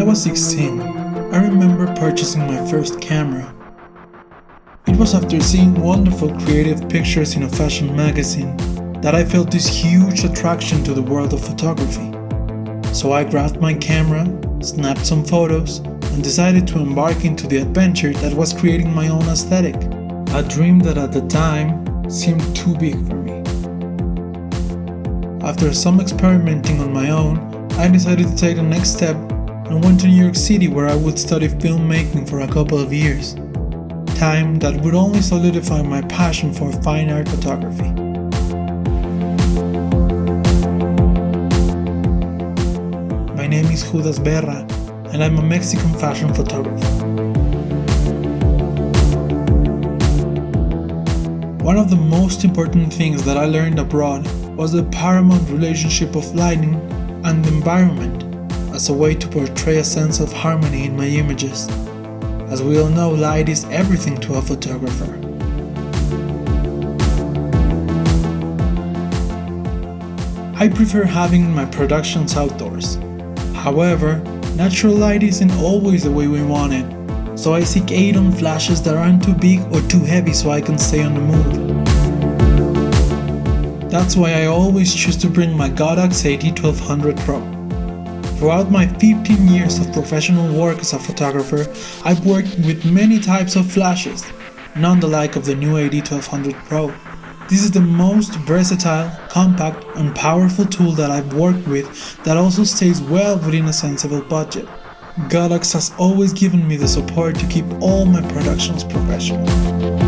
was 16, I remember purchasing my first camera. It was after seeing wonderful creative pictures in a fashion magazine that I felt this huge attraction to the world of photography. So I grabbed my camera, snapped some photos, and decided to embark into the adventure that was creating my own aesthetic, a dream that at the time seemed too big for me. After some experimenting on my own, I decided to take the next step and went to New York City, where I would study filmmaking for a couple of years, time that would only solidify my passion for fine art photography. My name is Jvdas Berra, and I'm a Mexican fashion photographer. One of the most important things that I learned abroad was the paramount relationship of lighting and environment as a way to portray a sense of harmony in my images. As we all know, light is everything to a photographer. I prefer having my productions outdoors. However, natural light isn't always the way we want it, so I seek aid on flashes that aren't too big or too heavy so I can stay on the move. That's why I always choose to bring my Godox AD1200 Pro. Throughout my 15 years of professional work as a photographer, I've worked with many types of flashes, none the like of the new AD1200 Pro. This is the most versatile, compact, and powerful tool that I've worked with that also stays well within a sensible budget. Godox has always given me the support to keep all my productions professional.